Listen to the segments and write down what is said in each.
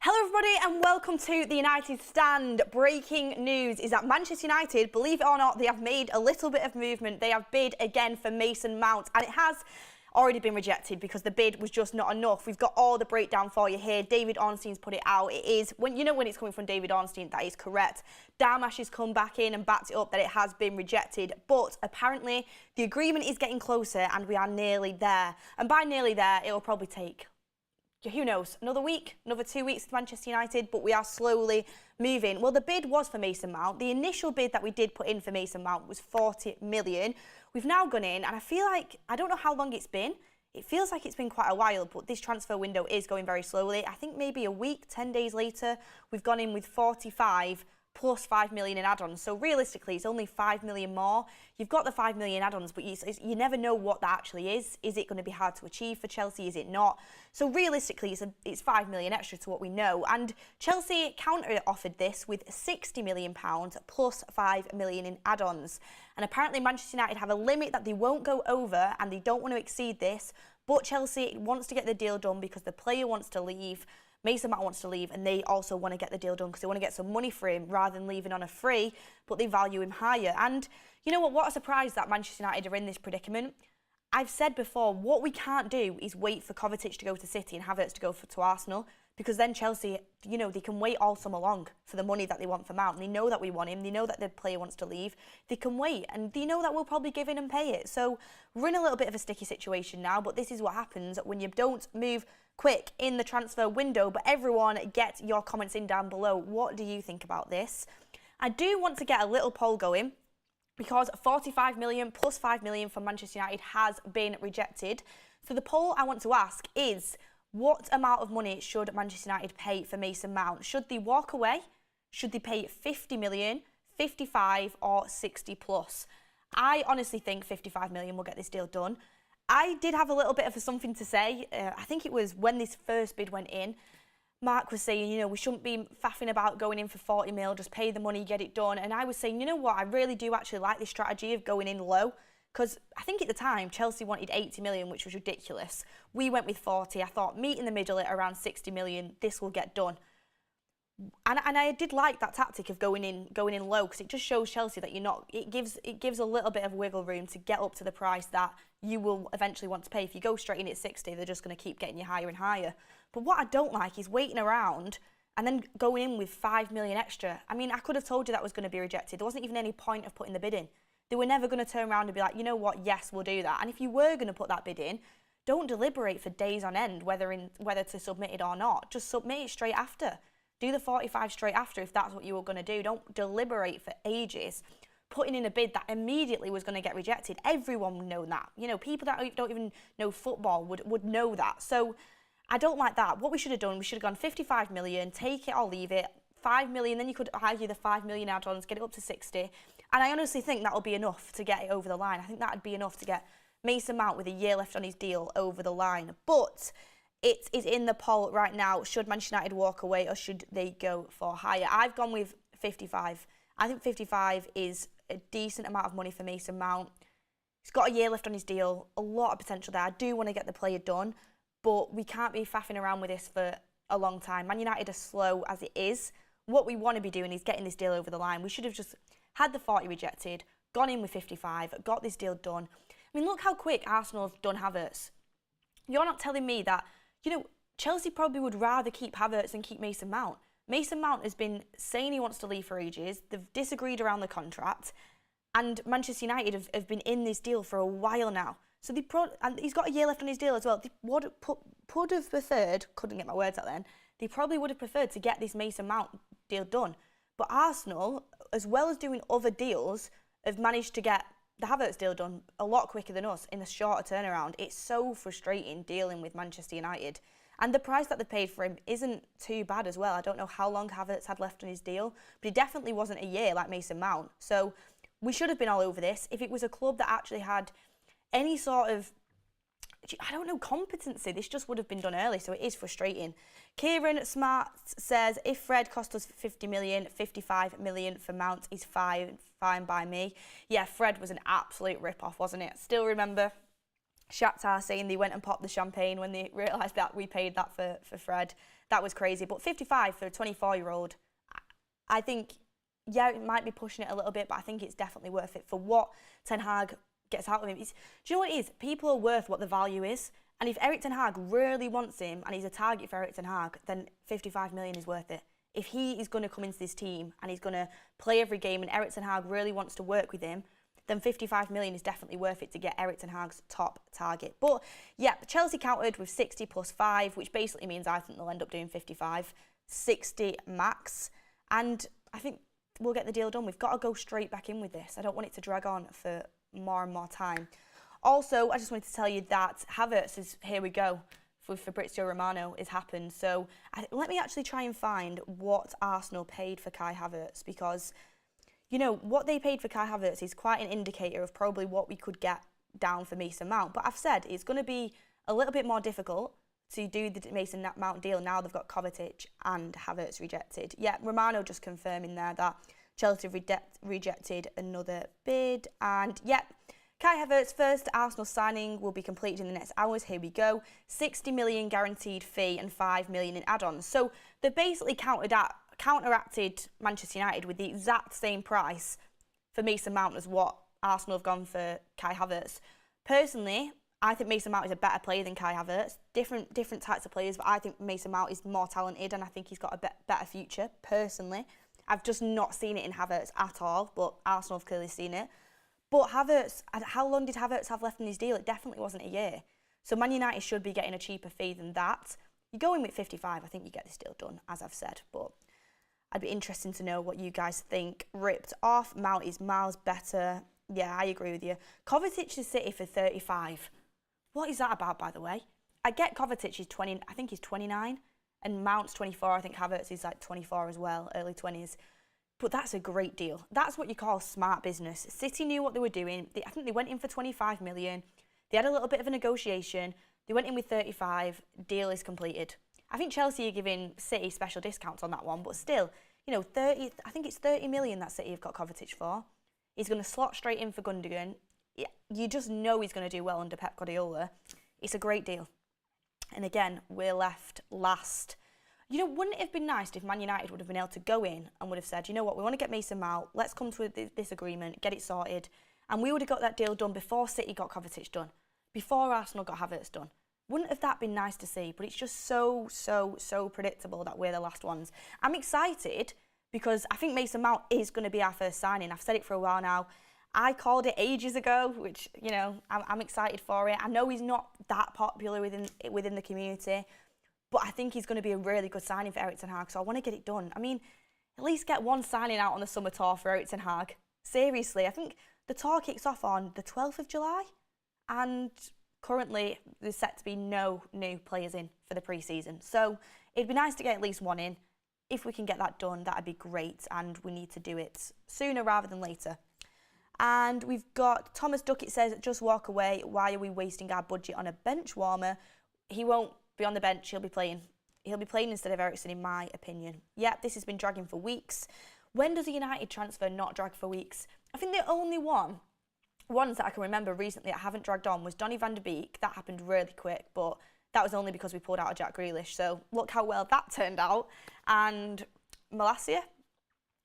Hello everybody and welcome to the United Stand. Breaking news is that Manchester United, believe it or not, they have made a little bit of movement. They have bid again for Mason Mount and it has already been rejected because the bid was just not enough. We've got all the breakdown for you here. David Ornstein's put it out. It is, when it's coming from David Ornstein, that is correct. Damash has come back in and backed it up that it has been rejected, but apparently the agreement is getting closer and we are nearly there. And by nearly there, it will probably take, who knows, another week, another 2 weeks to Manchester United, but we are slowly moving. Well, the bid was for Mason Mount. The initial bid that we did put in for Mason Mount was 40 million. We've now gone in, and I feel like, I don't know how long it's been. It feels like it's been quite a while, but this transfer window is going very slowly. I think maybe a week, 10 days later, we've gone in with 45 plus 5 million in add-ons. So realistically, it's only 5 million more. You've got the 5 million add-ons, but you never know what that actually is. Is it going to be hard to achieve for Chelsea? Is it not? So realistically, it's 5 million extra to what we know. And Chelsea counter-offered this with £60 million plus 5 million in add-ons. And apparently Manchester United have a limit that they won't go over and they don't want to exceed this. But Chelsea wants to get the deal done because the player wants to leave. Mason Mount wants to leave and they also want to get the deal done because they want to get some money for him rather than leaving on a free, but they value him higher. And you know what a surprise that Manchester United are in this predicament. I've said before, what we can't do is wait for Kovacic to go to City and Havertz to go to Arsenal, because then Chelsea, they can wait all summer long for the money that they want for Mount. They know that we want him. They know that the player wants to leave. They can wait, and they know that we'll probably give in and pay it. So we're in a little bit of a sticky situation now, but this is what happens when you don't move quick in the transfer window. But everyone, get your comments in down below. What do you think about this? I do want to get a little poll going, because 45 million plus 5 million from Manchester United has been rejected. So the poll I want to ask is, what amount of money should Manchester United pay for Mason Mount? Should they walk away? Should they pay 50 million, 55 or 60 plus? I honestly think 55 million will get this deal done. I did have a little bit of something to say. I think it was when this first bid went in. Mark was saying, we shouldn't be faffing about going in for 40 mil, just pay the money, get it done. And I was saying, you know what, I really do actually like this strategy of going in low. Because I think at the time, Chelsea wanted 80 million, which was ridiculous. We went with 40. I thought, meet in the middle at around 60 million, this will get done. And I did like that tactic of going in low, because it just shows Chelsea that it gives a little bit of wiggle room to get up to the price that you will eventually want to pay. If you go straight in at 60, they're just going to keep getting you higher and higher. But what I don't like is waiting around and then going in with 5 million extra. I mean, I could have told you that was going to be rejected. There wasn't even any point of putting the bid in. They were never going to turn around and be like, you know what, yes, we'll do that. And if you were going to put that bid in, don't deliberate for days on end whether to submit it or not. Just submit it straight after. Do the 45 straight after if that's what you were going to do. Don't deliberate for ages, putting in a bid that immediately was going to get rejected. Everyone would know that. People that don't even know football would know that. So I don't like that. What we should have done, we should have gone 55 million, take it or leave it. 5 million, then you could argue the 5 million add-ons, get it up to 60. And I honestly think that'll be enough to get it over the line. I think that'd be enough to get Mason Mount with a year left on his deal over the line. But it is in the poll right now. Should Manchester United walk away or should they go for higher? I've gone with 55. I think 55 is a decent amount of money for Mason Mount. He's got a year left on his deal, a lot of potential there. I do want to get the player done, but we can't be faffing around with this for a long time. Man United are slow as it is. What we want to be doing is getting this deal over the line. We should have just had the 40 rejected, gone in with 55, got this deal done. I mean, look how quick Arsenal have done Havertz. You're not telling me that, Chelsea probably would rather keep Havertz than keep Mason Mount. Mason Mount has been saying he wants to leave for ages. They've disagreed around the contract. And Manchester United have been in this deal for a while now. So and he's got a year left on his deal as well. They would have preferred, couldn't get my words out then, they probably would have preferred to get this Mason Mount deal done. But Arsenal, as well as doing other deals, have managed to get the Havertz deal done a lot quicker than us in a shorter turnaround. It's so frustrating dealing with Manchester United. And the price that they paid for him isn't too bad as well. I don't know how long Havertz had left on his deal, but he definitely wasn't a year like Mason Mount. So we should have been all over this. If it was a club that actually had any sort of, competency, this just would have been done early, so it is frustrating. Kieran Smart says, if Fred cost us 50 million, 55 million for Mount is fine by me. Yeah, Fred was an absolute rip-off, wasn't it? Still remember Shakhtar saying they went and popped the champagne when they realised that we paid that for Fred. That was crazy. But 55 for a 24-year-old, I think, yeah, it might be pushing it a little bit, but I think it's definitely worth it for what Ten Hag gets out of him. Do you know what it is? People are worth what the value is. And if Erik Ten Hag really wants him and he's a target for Erik Ten Hag, then 55 million is worth it. If he is going to come into this team and he's going to play every game and Erik Ten Hag really wants to work with him, then 55 million is definitely worth it to get Erik Ten Hag's top target. But yeah, Chelsea countered with 60 plus 5, which basically means I think they'll end up doing 55, 60 max. And I think we'll get the deal done. We've got to go straight back in with this. I don't want it to drag on for more and more time. Also, I just wanted to tell you that Havertz is, here we go, with Fabrizio Romano has happened. So let me actually try and find what Arsenal paid for Kai Havertz, because you know, what they paid for Kai Havertz is quite an indicator of probably what we could get down for Mason Mount. But I've said it's going to be a little bit more difficult to do the Mason Mount deal now they've got Kovacic and Havertz rejected. Yeah, Romano just confirming there that Chelsea rejected another bid. And yeah, Kai Havertz's first Arsenal signing will be completed in the next hours. Here we go. 60 million guaranteed fee and 5 million in add-ons. So they basically counteracted Manchester United with the exact same price for Mason Mount as what Arsenal have gone for Kai Havertz. Personally, I think Mason Mount is a better player than Kai Havertz. Different types of players, but I think Mason Mount is more talented and I think he's got a better future, personally. I've just not seen it in Havertz at all, but Arsenal have clearly seen it. But Havertz, how long did Havertz have left in his deal? It definitely wasn't a year. So Man United should be getting a cheaper fee than that. You go in with 55, I think you get this deal done, as I've said, but I'd be interested to know what you guys think. Ripped off. Mount is miles better. Yeah, I agree with you. Kovacic to City for 35. What is that about, by the way? I get Kovacic is 20, I think he's 29, and Mount's 24. I think Havertz is like 24 as well, early 20s. But that's a great deal. That's what you call smart business. City knew what they were doing. I think they went in for 25 million. They had a little bit of a negotiation. They went in with 35. Deal is completed. I think Chelsea are giving City special discounts on that one, but still, you know, I think it's 30 million that City have got Kovacic for. He's going to slot straight in for Gundogan. You just know he's going to do well under Pep Guardiola. It's a great deal. And again, we're left last. You know, wouldn't it have been nice if Man United would have been able to go in and would have said, you know what, we want to get Mason Mount, let's come to this agreement, get it sorted. And we would have got that deal done before City got Kovacic done, before Arsenal got Havertz done. Wouldn't have that been nice to see? But it's just so predictable that we're the last ones. I'm excited because I think Mason Mount is going to be our first signing. I've said it for a while now. I called it ages ago, which, you know, I'm excited for it. I know he's not that popular within the community, but I think he's going to be a really good signing for Erik Ten Hag, so I want to get it done. I mean, at least get one signing out on the summer tour for Erik Ten Hag. Seriously, I think the tour kicks off on the 12th of July, and currently there's set to be no new players in for the pre-season. So it'd be nice to get at least one in. If we can get that done, that'd be great, and we need to do it sooner rather than later. And we've got Thomas Duckett says, just walk away. Why are we wasting our budget on a bench warmer? He won't be on the bench, he'll be playing. He'll be playing instead of Eriksen, in my opinion. Yep, this has been dragging for weeks. When does a United transfer not drag for weeks? I think the only ones that I can remember recently that haven't dragged on was Donny van de Beek. That happened really quick, but that was only because we pulled out of Jack Grealish. So look how well that turned out. And Malacia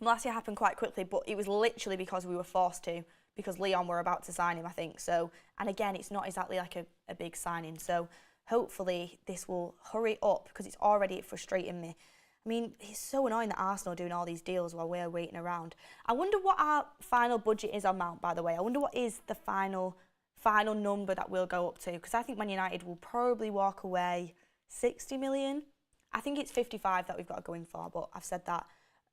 happened quite quickly, but it was literally because we were forced to, because Lyon were about to sign him, I think. So, and again, it's not exactly like a big signing. So hopefully this will hurry up, because it's already frustrating me. I mean, it's so annoying that Arsenal are doing all these deals while we're waiting around. I wonder what our final budget is on Mount, by the way. I wonder what is the final number that we'll go up to, because I think Man United will probably walk away 60 million. I think it's 55 that we've got going for, but I've said that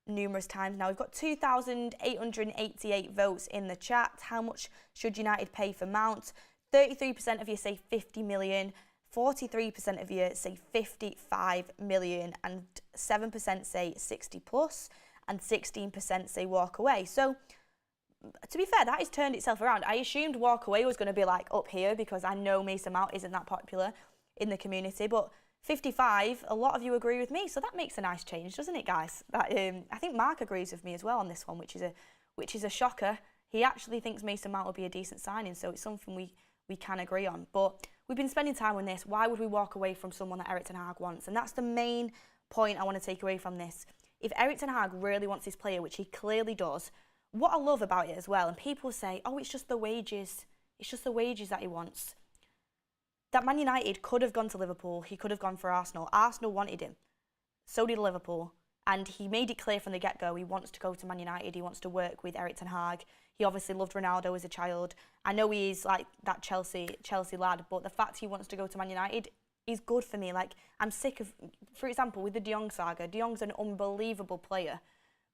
numerous times now. We've got 2,888 votes in the chat. How much should United pay for Mount? 33% of you say 50 million. 43% of you say 55 million, and 7% say 60 plus, and 16% say walk away. So, to be fair, that has turned itself around. I assumed walk away was going to be like up here, because I know Mason Mount isn't that popular in the community, but 55, a lot of you agree with me, so that makes a nice change, doesn't it, guys? That, I think Mark agrees with me as well on this one, which is a shocker. He actually thinks Mason Mount will be a decent signing, so it's something we we can agree on. But we've been spending time on this. Why would we walk away from someone that Erik ten Hag wants? And that's the main point I want to take away from this. If Erik ten Hag really wants this player, which he clearly does, what I love about it as well, and people say, oh, it's just the wages. It's just the wages that he wants. That Man United could have gone to Liverpool. He could have gone for Arsenal. Arsenal wanted him. So did Liverpool. And he made it clear from the get-go he wants to go to Man United. He wants to work with Erik ten Hag. He obviously loved Ronaldo as a child. I know he is like that Chelsea lad, but the fact he wants to go to Man United is good for me. Like, I'm sick of, for example, with the De Jong saga. De Jong's an unbelievable player.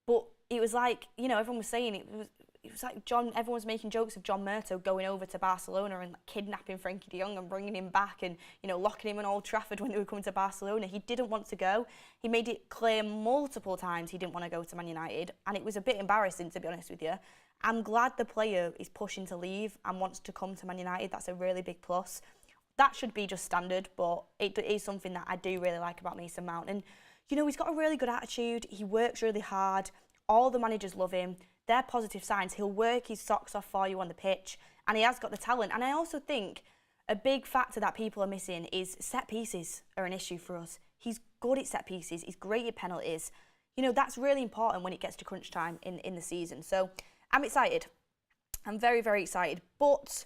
But it was like, you know, everyone was saying it was like everyone was making jokes of John Murto going over to Barcelona and like, kidnapping Frankie de Jong and bringing him back and, you know, locking him in Old Trafford when they were coming to Barcelona. He didn't want to go. He made it clear multiple times he didn't want to go to Man United, and it was a bit embarrassing, to be honest with you. I'm glad the player is pushing to leave and wants to come to Man United. That's a really big plus. That should be just standard, but it is something that I do really like about Mason Mount. And, you know, he's got a really good attitude. He works really hard. All the managers love him. They're positive signs. He'll work his socks off for you on the pitch, and he has got the talent. And I also think a big factor that people are missing is set pieces are an issue for us. He's good at set pieces. He's great at penalties. You know, that's really important when it gets to crunch time in the season. So I'm excited. I'm very, very excited. But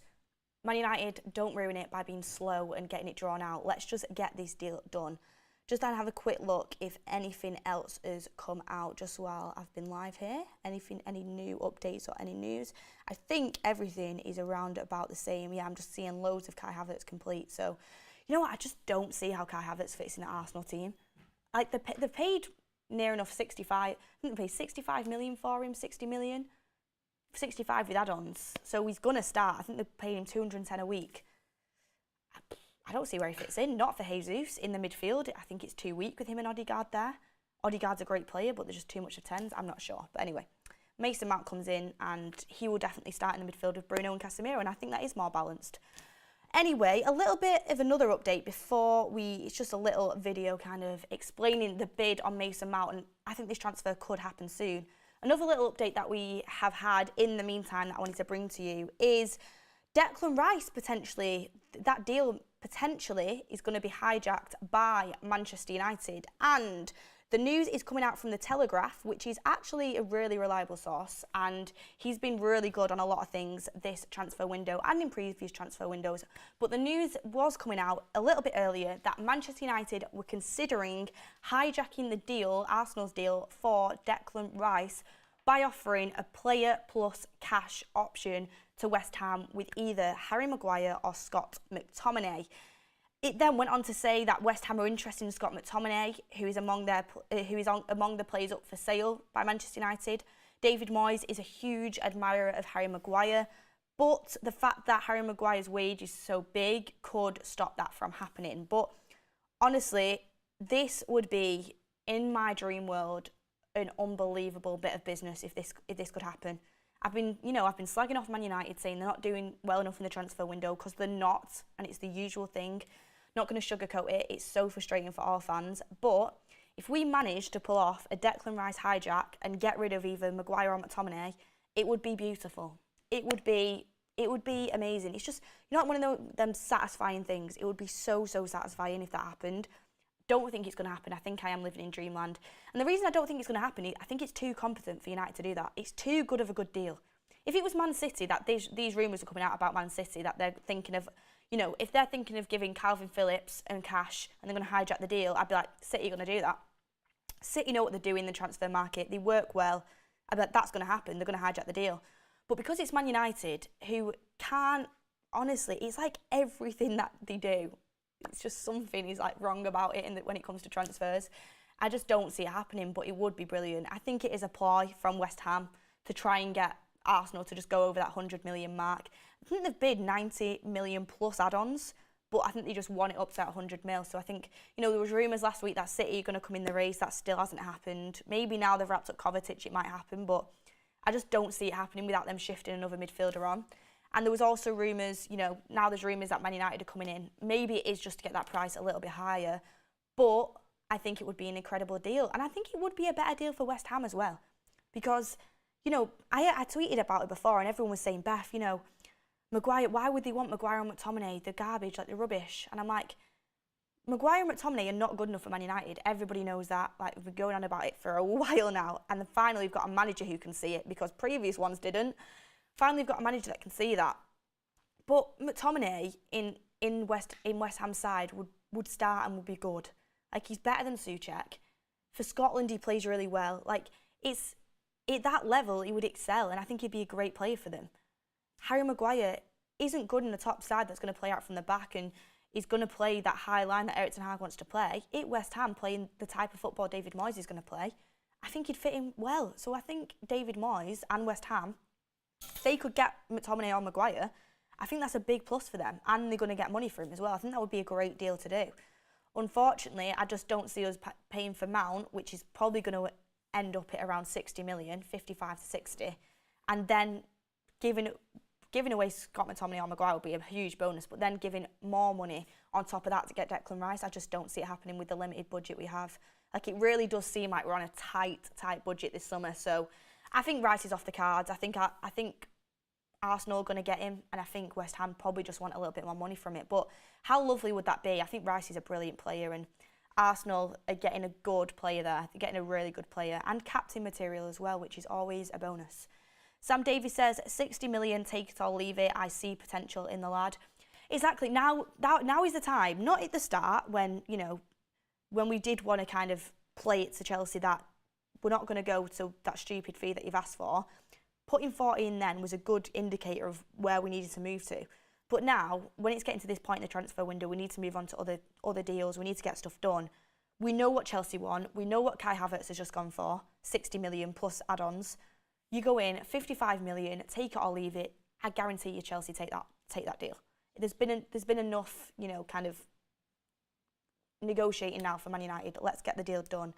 Man United, don't ruin it by being slow and getting it drawn out. Let's just get this deal done. Just to have a quick look if anything else has come out just while I've been live here. Any new updates or any news? I think everything is around about the same. Yeah, I'm just seeing loads of Kai Havertz complete. So, you know what? I just don't see how Kai Havertz fits in the Arsenal team. Like, they've paid near enough 65. I think they paid 65 million for him, 60 million. 65 with add-ons. So he's going to start. I think they're paying him 210 a week. I don't see where he fits in. Not for Jesus in the midfield. I think it's too weak with him and Odegaard there. Odegaard's a great player, but there's just too much of 10s. I'm not sure. But anyway, Mason Mount comes in and he will definitely start in the midfield with Bruno and Casemiro, and I think that is more balanced. Anyway, a little bit of another update before it's just a little video kind of explaining the bid on Mason Mount, and I think this transfer could happen soon. Another little update that we have had in the meantime that I wanted to bring to you is Declan Rice potentially, that deal potentially is going to be hijacked by Manchester United. And the news is coming out from The Telegraph, which is actually a really reliable source. And he's been really good on a lot of things this transfer window and in previous transfer windows. But the news was coming out a little bit earlier that Manchester United were considering hijacking the deal, Arsenal's deal, for Declan Rice by offering a player plus cash option to West Ham with either Harry Maguire or Scott McTominay. It then went on to say that West Ham are interested in Scott McTominay, who is among the players up for sale by Manchester United. David Moyes is a huge admirer of Harry Maguire, but the fact that Harry Maguire's wage is so big could stop that from happening. But honestly, this would be, in my dream world, an unbelievable bit of business if this could happen. I've been slagging off Man United, saying they're not doing well enough in the transfer window, because they're not, and it's the usual thing. Not going to sugarcoat it. It's so frustrating for all fans. But if we manage to pull off a Declan Rice hijack and get rid of either Maguire or McTominay, it would be beautiful. It would be amazing. It's just, you know, like one of them satisfying things. It would be so satisfying if that happened. Don't think it's going to happen. I think I am living in dreamland. And the reason I don't think it's going to happen is I think it's too competent for United to do that. It's too good of a good deal. If it was Man City, that these rumours are coming out about Man City, that they're thinking of, you know, if they're thinking of giving Calvin Phillips and cash and they're going to hijack the deal, I'd be like, City are going to do that. City know what they're doing in the transfer market. They work well. I'd be like, that's going to happen. They're going to hijack the deal. But because it's Man United, who can't, honestly, it's like everything that they do, it's just something is like wrong about it when it comes to transfers. I just don't see it happening, but it would be brilliant. I think it is a ploy from West Ham to try and get Arsenal to just go over that 100 million mark. I think they've bid 90 million plus add-ons, but I think they just want it up to that 100 mil. So I think, you know, there was rumours last week that City are going to come in the race. That still hasn't happened. Maybe now they've wrapped up Kovacic, it might happen, but I just don't see it happening without them shifting another midfielder on. And there was also rumours, you know, now there's rumours that Man United are coming in. Maybe it is just to get that price a little bit higher, but I think it would be an incredible deal. And I think it would be a better deal for West Ham as well. Because, you know, I tweeted about it before and everyone was saying, Beth, you know, Maguire, why would they want Maguire and McTominay? They're garbage, like they're rubbish. And I'm like, Maguire and McTominay are not good enough for Man United. Everybody knows that. Like, we've been going on about it for a while now. And then finally we've got a manager who can see it, because previous ones didn't. Finally we've got a manager that can see that. But McTominay in West Ham's side would start and would be good. Like, he's better than Souček. For Scotland, he plays really well. Like, it's at that level, he would excel, and I think he'd be a great player for them. Harry Maguire isn't good in the top side that's going to play out from the back, and he's going to play that high line that Erik ten Hag wants to play. At West Ham, playing the type of football David Moyes is going to play, I think he'd fit in well. So I think David Moyes and West Ham, if they could get McTominay or Maguire, I think that's a big plus for them, and they're going to get money for him as well. I think that would be a great deal to do. Unfortunately, I just don't see us paying for Mount, which is probably going to end up at around 60 million, 55 to 60, and then giving away Scott McTominay or Maguire would be a huge bonus, but then giving more money on top of that to get Declan Rice, I just don't see it happening with the limited budget we have. Like, it really does seem like we're on a tight budget this summer, so I think Rice is off the cards. I think Arsenal are going to get him, and I think West Ham probably just want a little bit more money from it. But how lovely would that be? I think Rice is a brilliant player, and Arsenal are getting a good player there. They're getting a really good player, and captain material as well, which is always a bonus. Sam Davies says, 60 million, take it or leave it. I see potential in the lad. Exactly. Now is the time, not at the start when we did want to kind of play it to Chelsea that we're not going to go to that stupid fee that you've asked for. Putting 40 in then was a good indicator of where we needed to move to. But now, when it's getting to this point in the transfer window, we need to move on to other deals. We need to get stuff done. We know what Chelsea want. We know what Kai Havertz has just gone for, 60 million plus add-ons. You go in, 55 million, take it or leave it. I guarantee you Chelsea take that deal. There's been enough, kind of negotiating now for Man United. Let's get the deal done.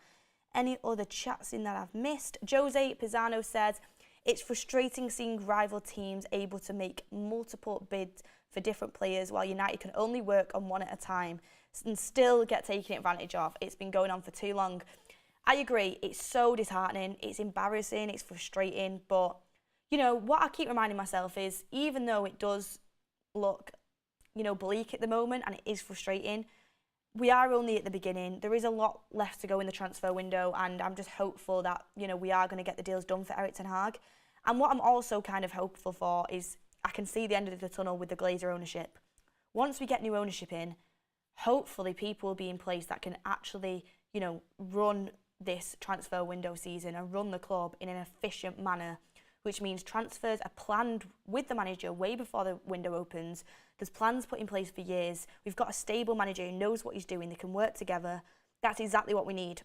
Any other chats in that I've missed? Jose Pisano says, it's frustrating seeing rival teams able to make multiple bids for different players while United can only work on one at a time and still get taken advantage of. It's been going on for too long. I agree. It's so disheartening. It's embarrassing. It's frustrating. But, what I keep reminding myself is, even though it does look, bleak at the moment and it is frustrating, we are only at the beginning. There is a lot left to go in the transfer window, and I'm just hopeful that, we are going to get the deals done for Erik ten Hag. And what I'm also kind of hopeful for is I can see the end of the tunnel with the Glazer ownership. Once we get new ownership in, hopefully people will be in place that can actually, run this transfer window season and run the club in an efficient manner, which means transfers are planned with the manager way before the window opens. There's plans put in place for years. We've got a stable manager who knows what he's doing. They can work together. That's exactly what we need.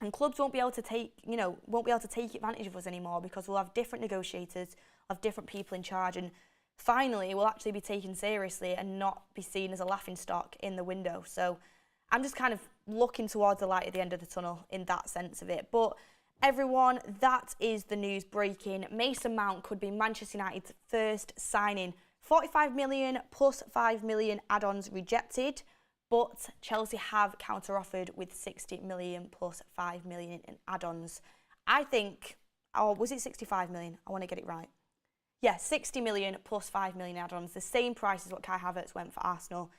And clubs won't be able to take advantage of us anymore, because we'll have different negotiators, we'll have different people in charge, and finally we'll actually be taken seriously and not be seen as a laughingstock in the window. So I'm just kind of looking towards the light at the end of the tunnel in that sense of it. But everyone, that is the news breaking. Mason Mount could be Manchester United's first signing. 45 million plus 5 million add-ons rejected, but Chelsea have counter-offered with 60 million plus 5 million in add-ons. I think, was it 65 million? I want to get it right. Yeah, 60 million plus 5 million add-ons, the same price as what Kai Havertz went for Arsenal.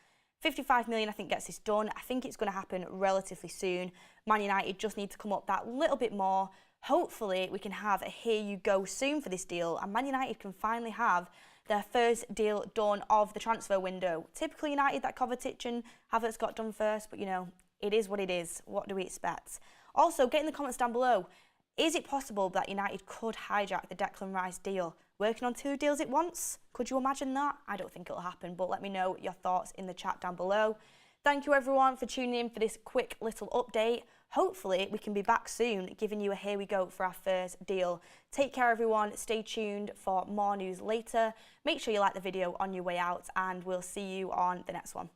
55 million, I think, gets this done. I think it's going to happen relatively soon. Man United just need to come up that little bit more. Hopefully, we can have a here you go soon for this deal, and Man United can finally have their first deal done of the transfer window. Typically United, that Kovacic and Havertz got done first, but it is what it is. What do we expect? Also, get in the comments down below, is it possible that United could hijack the Declan Rice deal? Working on 2 deals at once? Could you imagine that? I don't think it'll happen, but let me know your thoughts in the chat down below. Thank you everyone for tuning in for this quick little update. Hopefully we can be back soon giving you a here we go for our first deal. Take care everyone, stay tuned for more news later. Make sure you like the video on your way out, and we'll see you on the next one.